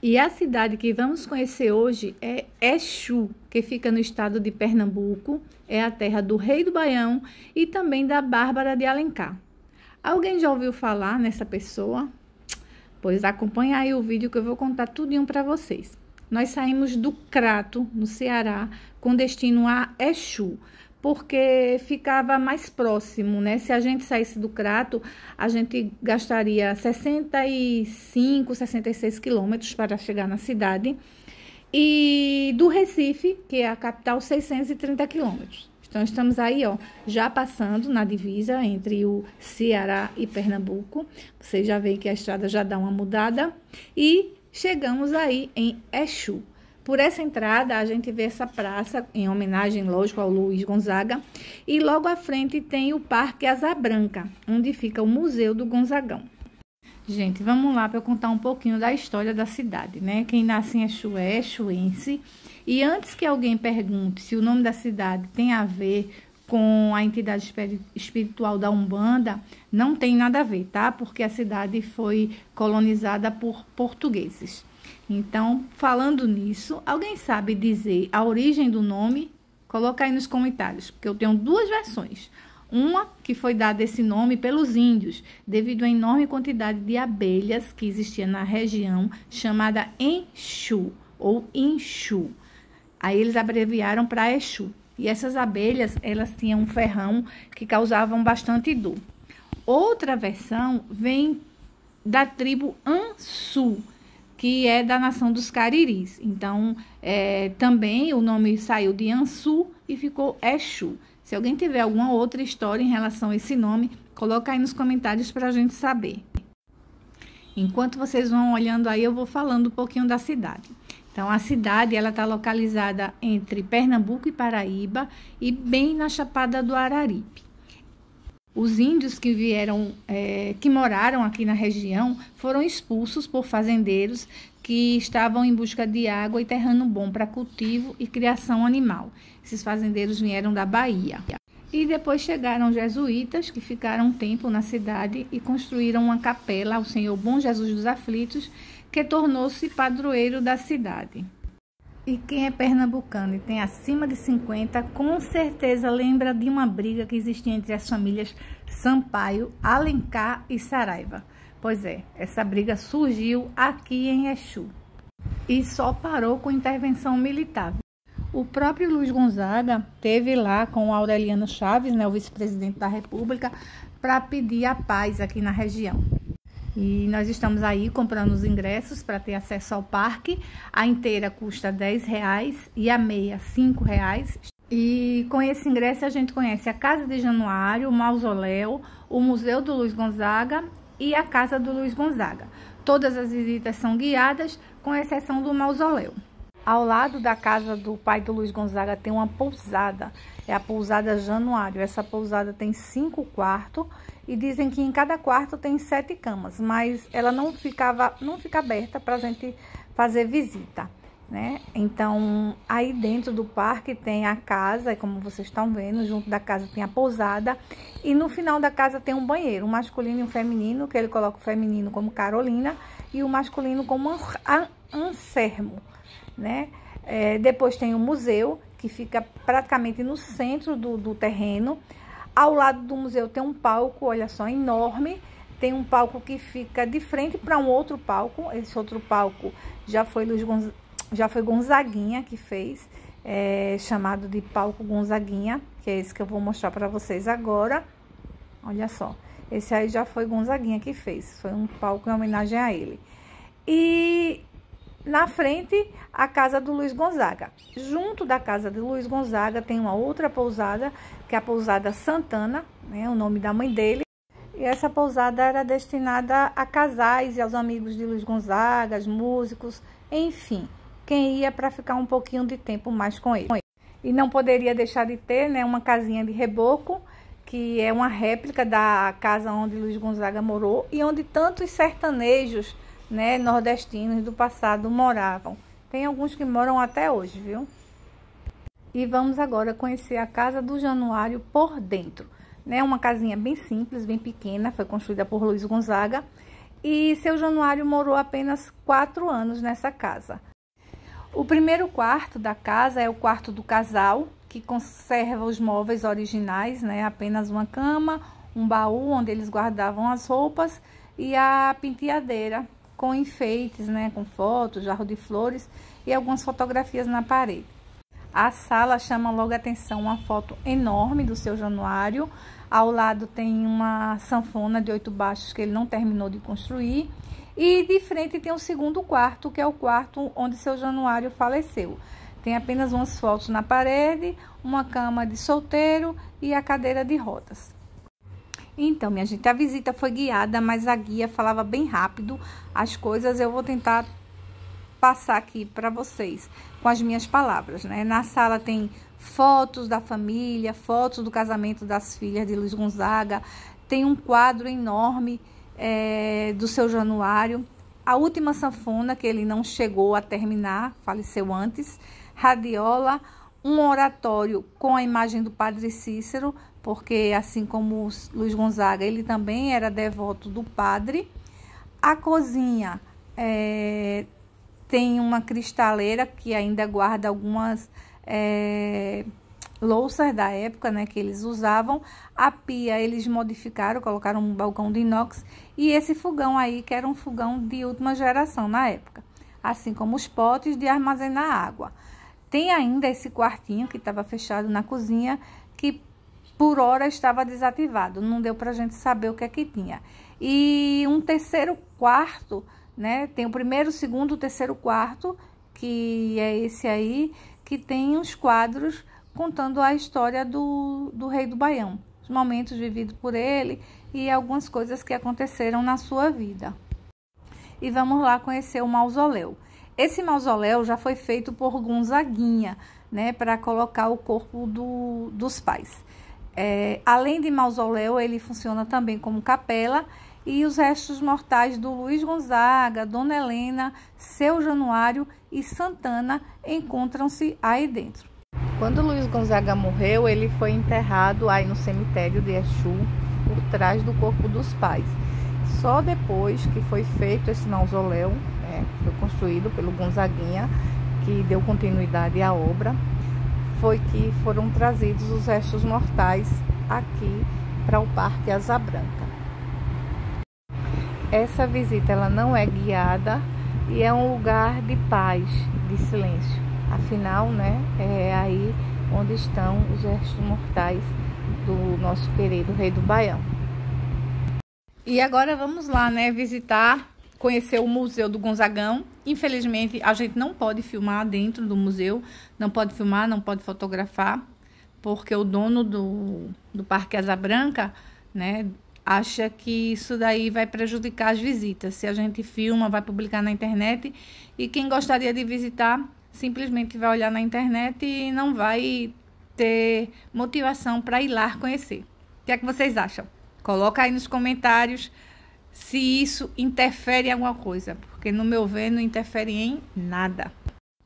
E a cidade que vamos conhecer hoje é Exu, que fica no estado de Pernambuco, é a terra do Rei do Baião e também da Bárbara de Alencar. Alguém já ouviu falar nessa pessoa? Pois acompanha aí o vídeo que eu vou contar tudinho para vocês. Nós saímos do Crato, no Ceará, com destino a Exu, porque ficava mais próximo, né? Se a gente saísse do Crato, a gente gastaria 65, 66 quilômetros para chegar na cidade. E do Recife, que é a capital, 630 quilômetros. Então, estamos aí, ó, já passando na divisa entre o Ceará e Pernambuco. Vocês já veem que a estrada já dá uma mudada. E chegamos aí em Exu. Por essa entrada, a gente vê essa praça, em homenagem, lógico, ao Luiz Gonzaga. E logo à frente tem o Parque Asa Branca, onde fica o Museu do Gonzagão. Gente, vamos lá para eu contar um pouquinho da história da cidade, né? Quem nasce em Exu é exuense. E antes que alguém pergunte se o nome da cidade tem a ver com a entidade espiritual da Umbanda, não tem nada a ver, tá? Porque a cidade foi colonizada por portugueses. Então, falando nisso, alguém sabe dizer a origem do nome? Coloca aí nos comentários, porque eu tenho duas versões. Uma que foi dada esse nome pelos índios, devido à enorme quantidade de abelhas que existia na região, chamada Enxu ou Inxu. Aí eles abreviaram para Exu. E essas abelhas, elas tinham um ferrão que causavam bastante dor. Outra versão vem da tribo Ansu, que é da nação dos Cariris. Então, também o nome saiu de Ansu e ficou Exu. Se alguém tiver alguma outra história em relação a esse nome, coloca aí nos comentários para a gente saber. Enquanto vocês vão olhando aí, eu vou falando um pouquinho da cidade. Então, a cidade, ela está localizada entre Pernambuco e Paraíba e bem na Chapada do Araripe. Os índios que que moraram aqui na região foram expulsos por fazendeiros que estavam em busca de água e terreno bom para cultivo e criação animal. Esses fazendeiros vieram da Bahia. E depois chegaram jesuítas que ficaram um tempo na cidade e construíram uma capela ao Senhor Bom Jesus dos Aflitos, que tornou-se padroeiro da cidade. E quem é pernambucano e tem acima de 50, com certeza lembra de uma briga que existia entre as famílias Sampaio, Alencar e Saraiva. Pois é, essa briga surgiu aqui em Exu e só parou com intervenção militar. O próprio Luiz Gonzaga teve lá com o Aureliano Chaves, né, o vice-presidente da República, para pedir a paz aqui na região. E nós estamos aí comprando os ingressos para ter acesso ao parque. A inteira custa R$10 e a meia R$5. E com esse ingresso a gente conhece a Casa de Januário, o Mausoléu, o Museu do Luiz Gonzaga e a Casa do Luiz Gonzaga. Todas as visitas são guiadas, com exceção do Mausoléu. Ao lado da casa do pai do Luiz Gonzaga tem uma pousada, é a pousada Januário. Essa pousada tem 5 quartos e dizem que em cada quarto tem 7 camas, mas ela não fica aberta para a gente fazer visita, né? Então, aí dentro do parque tem a casa, como vocês estão vendo, junto da casa tem a pousada e no final da casa tem um banheiro, um masculino e um feminino, que ele coloca o feminino como Carolina e o masculino como Anselmo, né? Depois tem o museu, que fica praticamente no centro do terreno. Ao lado do museu tem um palco, olha só, enorme. Tem um palco que fica de frente para um outro palco. Esse outro palco já foi Gonzaguinha que fez, chamado de Palco Gonzaguinha, que é esse que eu vou mostrar para vocês agora. Olha só, esse aí já foi Gonzaguinha que fez, foi um palco em homenagem a ele. E na frente, a casa do Luiz Gonzaga. Junto da casa do Luiz Gonzaga tem uma outra pousada, que é a pousada Santana, né, o nome da mãe dele. E essa pousada era destinada a casais e aos amigos de Luiz Gonzaga, músicos, enfim, quem ia para ficar um pouquinho de tempo mais com ele. E não poderia deixar de ter, né, uma casinha de reboco, que é uma réplica da casa onde Luiz Gonzaga morou e onde tantos sertanejos, né, nordestinos do passado moravam. Tem alguns que moram até hoje, viu? E vamos agora conhecer a Casa do Januário por dentro, né? Uma casinha bem simples, bem pequena, foi construída por Luiz Gonzaga e seu Januário morou apenas 4 anos nessa casa. O primeiro quarto da casa é o quarto do casal, que conserva os móveis originais, né? Apenas uma cama, um baú onde eles guardavam as roupas e a penteadeira com enfeites, né? Com fotos, jarro de flores e algumas fotografias na parede. A sala chama logo a atenção uma foto enorme do seu Januário. Ao lado tem uma sanfona de 8 baixos que ele não terminou de construir. E de frente tem o segundo quarto, que é o quarto onde seu Januário faleceu. Tem apenas umas fotos na parede, uma cama de solteiro e a cadeira de rodas. Então, minha gente, a visita foi guiada, mas a guia falava bem rápido as coisas. Eu vou tentar passar aqui para vocês com as minhas palavras, né? Na sala tem fotos da família, fotos do casamento das filhas de Luiz Gonzaga. Tem um quadro enorme do seu Januário, a última sanfona que ele não chegou a terminar, faleceu antes, radiola, um oratório com a imagem do Padre Cícero, porque assim como Luiz Gonzaga, ele também era devoto do padre. A cozinha tem uma cristaleira que ainda guarda algumas louças da época, né, que eles usavam. A pia eles modificaram, colocaram um balcão de inox e esse fogão aí, que era um fogão de última geração na época, assim como os potes de armazenar água. Tem ainda esse quartinho que estava fechado na cozinha, que por hora estava desativado, não deu pra gente saber o que é que tinha. E um terceiro quarto, né, tem o primeiro, segundo, terceiro quarto, que é esse aí, que tem uns quadros contando a história do Rei do Baião, os momentos vividos por ele e algumas coisas que aconteceram na sua vida. E vamos lá conhecer o mausoléu. Esse mausoléu já foi feito por Gonzaguinha, né, para colocar o corpo dos pais. Além de mausoléu, ele funciona também como capela e os restos mortais do Luiz Gonzaga, Dona Helena, seu Januário e Santana encontram-se aí dentro. Quando Luiz Gonzaga morreu, ele foi enterrado aí no cemitério de Exu, por trás do corpo dos pais. Só depois que foi feito esse mausoléu, foi construído pelo Gonzaguinha, que deu continuidade à obra, foi que foram trazidos os restos mortais aqui para o Parque Asa Branca. Essa visita ela não é guiada e é um lugar de paz, de silêncio. Afinal, né, é aí onde estão os restos mortais do nosso querido Rei do Baião. E agora vamos lá, né, visitar, conhecer o Museu do Gonzagão. Infelizmente, a gente não pode filmar dentro do museu, não pode filmar, não pode fotografar, porque o dono do Parque Asa Branca, né, acha que isso daí vai prejudicar as visitas. Se a gente filma, vai publicar na internet e quem gostaria de visitar simplesmente vai olhar na internet e não vai ter motivação para ir lá conhecer. O que é que vocês acham? Coloca aí nos comentários se isso interfere em alguma coisa, porque no meu ver não interfere em nada.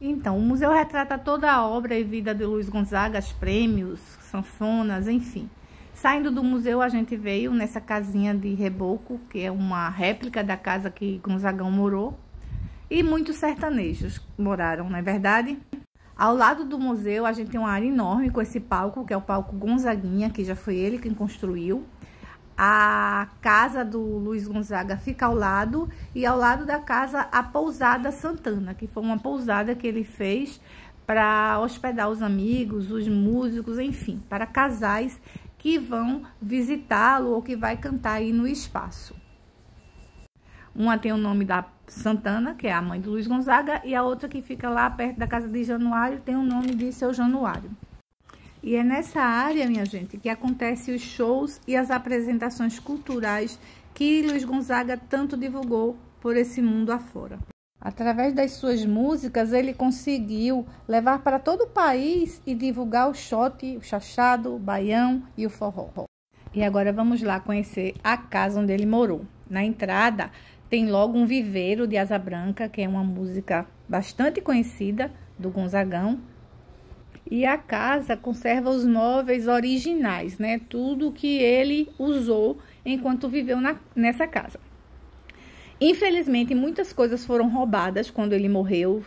Então, o museu retrata toda a obra e vida de Luiz Gonzaga, os prêmios, sanfonas, enfim. Saindo do museu, a gente veio nessa casinha de reboco, que é uma réplica da casa que Gonzagão morou. E muitos sertanejos moraram, não é verdade? Ao lado do museu, a gente tem uma área enorme com esse palco, que é o palco Gonzaguinha, que já foi ele quem construiu. A casa do Luiz Gonzaga fica ao lado, e ao lado da casa a Pousada Santana, que foi uma pousada que ele fez para hospedar os amigos, os músicos, enfim, para casais que vão visitá-lo ou que vai cantar aí no espaço. Uma tem o nome da Santana, que é a mãe do Luiz Gonzaga, e a outra que fica lá perto da casa de Januário tem o nome de seu Januário. E é nessa área, minha gente, que acontecem os shows e as apresentações culturais que Luiz Gonzaga tanto divulgou por esse mundo afora. Através das suas músicas, ele conseguiu levar para todo o país e divulgar o xote, o chachado, o baião e o forró. E agora vamos lá conhecer a casa onde ele morou. Na entrada tem logo um viveiro de Asa Branca, que é uma música bastante conhecida do Gonzagão. E a casa conserva os móveis originais, né? Tudo que ele usou enquanto viveu nessa casa. Infelizmente, muitas coisas foram roubadas quando ele morreu,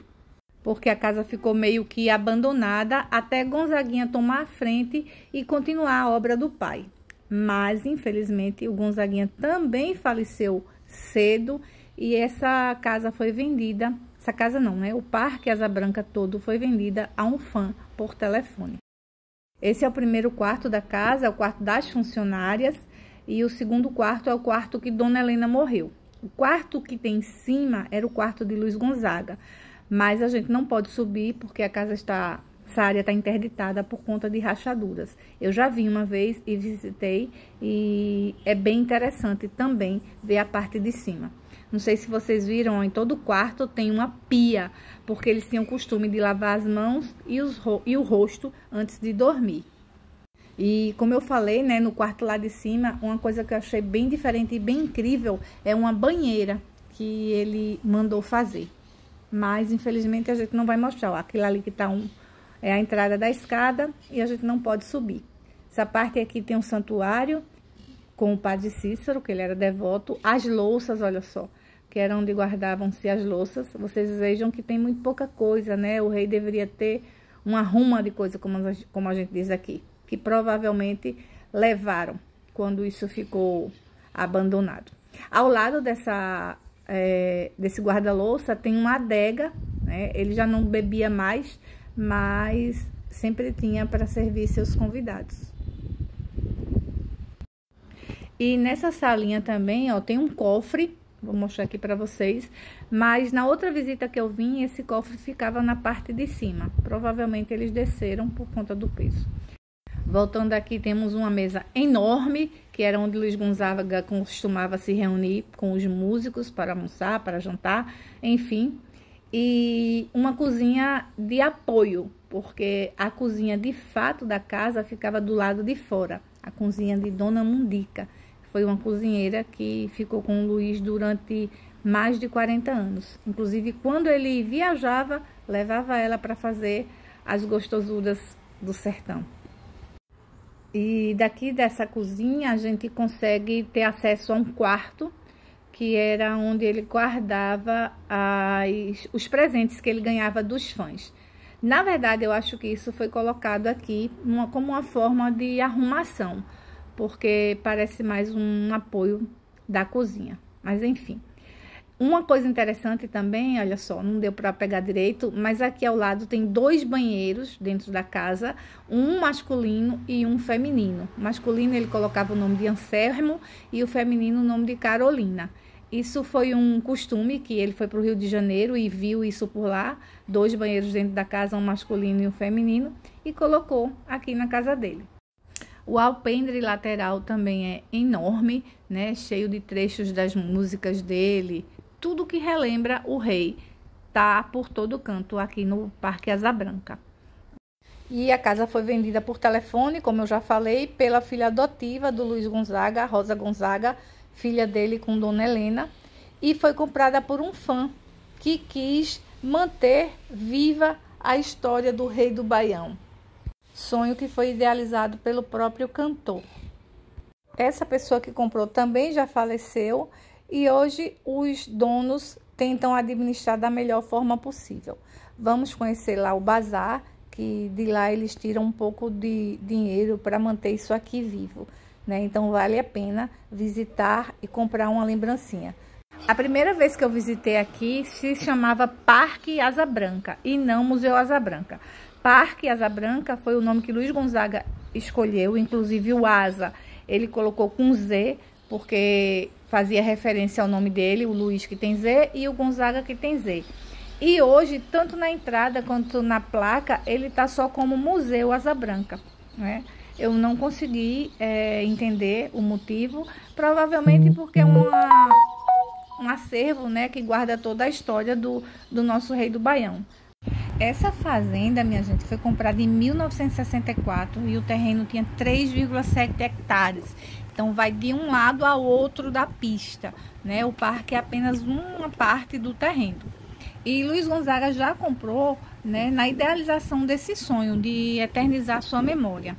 porque a casa ficou meio que abandonada até Gonzaguinha tomar a frente e continuar a obra do pai. Mas, infelizmente, o Gonzaguinha também faleceu cedo e essa casa foi vendida. Essa casa não, né? O Parque Asa Branca todo foi vendida a um fã por telefone. Esse é o primeiro quarto da casa, é o quarto das funcionárias, e o segundo quarto é o quarto que Dona Helena morreu. O quarto que tem em cima era o quarto de Luiz Gonzaga, mas a gente não pode subir porque essa área está interditada por conta de rachaduras. Eu já vim uma vez e visitei e é bem interessante também ver a parte de cima. Não sei se vocês viram, em todo quarto tem uma pia, porque eles tinham o costume de lavar as mãos e o rosto antes de dormir. E como eu falei, né, no quarto lá de cima, uma coisa que eu achei bem diferente e bem incrível é uma banheira que ele mandou fazer. Mas, infelizmente, a gente não vai mostrar. Ó, aquilo ali que tá é a entrada da escada e a gente não pode subir. Essa parte aqui tem um santuário com o padre Cícero, que ele era devoto. As louças, olha só, que era onde guardavam-se as louças. Vocês vejam que tem muito pouca coisa, né? O rei deveria ter uma ruma de coisa, como a gente diz aqui, que provavelmente levaram quando isso ficou abandonado. Ao lado desse guarda-louça tem uma adega, né? Ele já não bebia mais, mas sempre tinha para servir seus convidados. E nessa salinha também, ó, tem um cofre, vou mostrar aqui para vocês, mas na outra visita que eu vim, esse cofre ficava na parte de cima. Provavelmente eles desceram por conta do peso. Voltando aqui, temos uma mesa enorme, que era onde Luiz Gonzaga costumava se reunir com os músicos para almoçar, para jantar, enfim. E uma cozinha de apoio, porque a cozinha de fato da casa ficava do lado de fora. A cozinha de Dona Mundica. Foi uma cozinheira que ficou com o Luiz durante mais de 40 anos. Inclusive, quando ele viajava, levava ela para fazer as gostosuras do sertão. E daqui dessa cozinha a gente consegue ter acesso a um quarto, que era onde ele guardava os presentes que ele ganhava dos fãs. Na verdade, eu acho que isso foi colocado aqui como uma forma de arrumação, porque parece mais um apoio da cozinha. Mas enfim. Uma coisa interessante também, olha só, não deu para pegar direito, mas aqui ao lado tem 2 banheiros dentro da casa, um masculino e um feminino. O masculino ele colocava o nome de Anselmo e o feminino o nome de Carolina. Isso foi um costume que ele foi para o Rio de Janeiro e viu isso por lá, 2 banheiros dentro da casa, um masculino e um feminino, e colocou aqui na casa dele. O alpendre lateral também é enorme, né, cheio de trechos das músicas dele. Tudo que relembra o rei tá por todo canto aqui no Parque Asa Branca. E a casa foi vendida por telefone, como eu já falei, pela filha adotiva do Luiz Gonzaga, Rosa Gonzaga, filha dele com Dona Helena, e foi comprada por um fã que quis manter viva a história do Rei do Baião. Sonho que foi idealizado pelo próprio cantor. Essa pessoa que comprou também já faleceu e hoje os donos tentam administrar da melhor forma possível. Vamos conhecer lá o bazar, que de lá eles tiram um pouco de dinheiro para manter isso aqui vivo, né? Então vale a pena visitar e comprar uma lembrancinha. A primeira vez que eu visitei aqui se chamava Parque Asa Branca e não Museu Asa Branca. Parque Asa Branca foi o nome que Luiz Gonzaga escolheu, inclusive o Asa ele colocou com Z, porque fazia referência ao nome dele, o Luiz que tem Z e o Gonzaga que tem Z. E hoje, tanto na entrada quanto na placa, ele tá só como Museu Asa Branca, né? Eu não consegui entender o motivo, provavelmente porque é um acervo, né, que guarda toda a história do nosso Rei do Baião. Essa fazenda, minha gente, foi comprada em 1964 e o terreno tinha 3,7 hectares. Então, vai de um lado ao outro da pista, né? O parque é apenas uma parte do terreno. E Luiz Gonzaga já comprou, né, na idealização desse sonho de eternizar sua memória.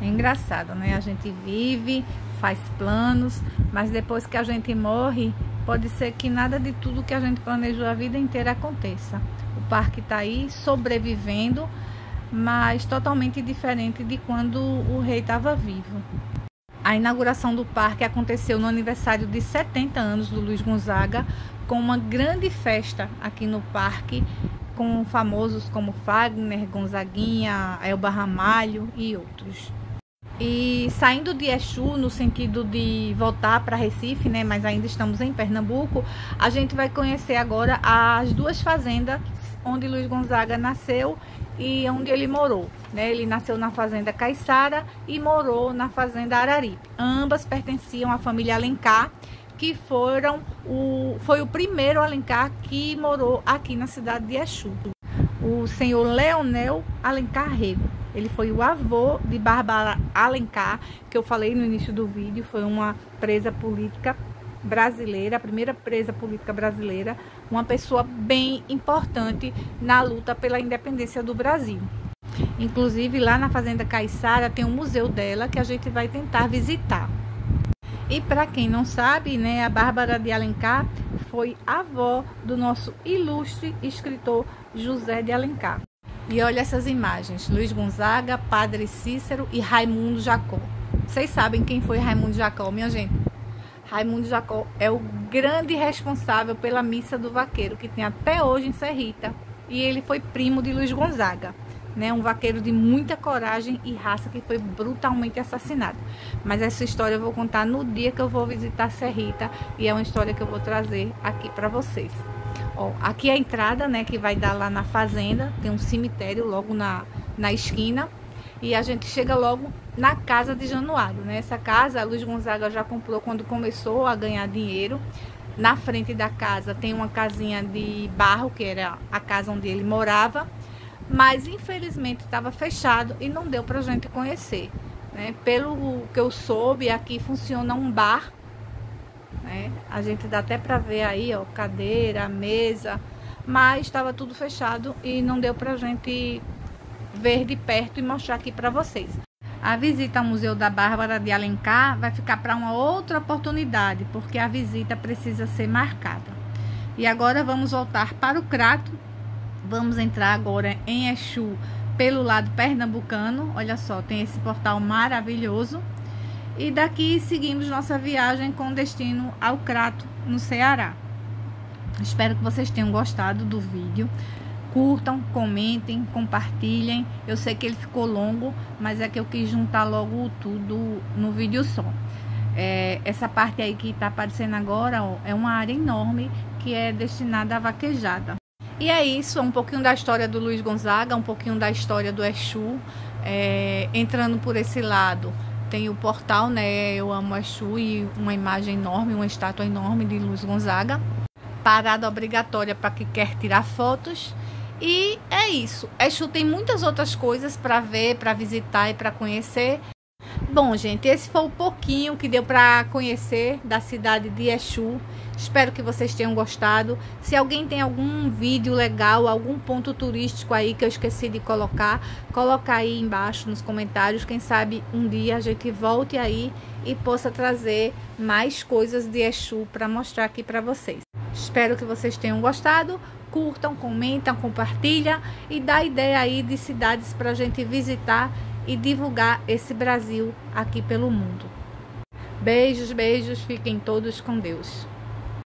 É engraçado, né? A gente vive, faz planos, mas depois que a gente morre, pode ser que nada de tudo que a gente planejou a vida inteira aconteça. O parque está aí sobrevivendo, mas totalmente diferente de quando o rei estava vivo. A inauguração do parque aconteceu no aniversário de 70 anos do Luiz Gonzaga, com uma grande festa aqui no parque, com famosos como Fagner, Gonzaguinha, Elba Ramalho e outros. E saindo de Exu, no sentido de voltar para Recife, né, mas ainda estamos em Pernambuco, a gente vai conhecer agora as duas fazendas onde Luiz Gonzaga nasceu e onde ele morou, né? Ele nasceu na fazenda Caiçara e morou na fazenda Araripe. Ambas pertenciam à família Alencar, que foi o primeiro Alencar que morou aqui na cidade de Exu. O senhor Leonel Alencar Rego. Ele foi o avô de Bárbara Alencar, que eu falei no início do vídeo. Foi uma presa política brasileira, a primeira presa política brasileira, uma pessoa bem importante na luta pela independência do Brasil. Inclusive, lá na fazenda Caiçara tem um museu dela que a gente vai tentar visitar. E para quem não sabe, né, a Bárbara de Alencar foi avó do nosso ilustre escritor José de Alencar. E olha essas imagens, Luiz Gonzaga, Padre Cícero e Raimundo Jacó. Vocês sabem quem foi Raimundo Jacó, minha gente? Raimundo Jacó é o grande responsável pela Missa do Vaqueiro, que tem até hoje em Serrita. E ele foi primo de Luiz Gonzaga, né? Um vaqueiro de muita coragem e raça que foi brutalmente assassinado. Mas essa história eu vou contar no dia que eu vou visitar Serrita, e é uma história que eu vou trazer aqui para vocês. Ó, aqui é a entrada, né, que vai dar lá na fazenda, tem um cemitério logo na esquina, e a gente chega logo na casa de Januário, né? Essa casa Luiz Gonzaga já comprou quando começou a ganhar dinheiro. Na frente da casa tem uma casinha de barro, que era a casa onde ele morava, mas infelizmente estava fechado e não deu pra gente conhecer, né? Pelo que eu soube, aqui funciona um bar, né? A gente dá até para ver aí, ó, cadeira, mesa, mas estava tudo fechado e não deu pra gente ver de perto e mostrar aqui para vocês. A visita ao Museu da Bárbara de Alencar vai ficar para uma outra oportunidade, porque a visita precisa ser marcada. E agora vamos voltar para o Crato. Vamos entrar agora em Exu pelo lado pernambucano. Olha só, tem esse portal maravilhoso. E daqui seguimos nossa viagem com destino ao Crato, no Ceará. Espero que vocês tenham gostado do vídeo. Curtam, comentem, compartilhem. Eu sei que ele ficou longo, mas é que eu quis juntar logo tudo no vídeo só. Essa parte aí que tá aparecendo agora, ó, é uma área enorme que é destinada à vaquejada. E é isso, um pouquinho da história do Luiz Gonzaga, um pouquinho da história do Exu. Entrando por esse lado, tem o portal, né? Eu amo Exu, e uma imagem enorme, uma estátua enorme de Luiz Gonzaga. Parada obrigatória para quem quer tirar fotos. E é isso. Exu tem muitas outras coisas para ver, para visitar e para conhecer. Bom, gente, esse foi um pouquinho que deu para conhecer da cidade de Exu. Espero que vocês tenham gostado. Se alguém tem algum vídeo legal, algum ponto turístico aí que eu esqueci de colocar, coloca aí embaixo nos comentários. Quem sabe um dia a gente volte aí e possa trazer mais coisas de Exu para mostrar aqui para vocês. Espero que vocês tenham gostado. Curtam, comentam, compartilham e dá ideia aí de cidades para a gente visitar e divulgar esse Brasil aqui pelo mundo. Beijos, beijos, fiquem todos com Deus.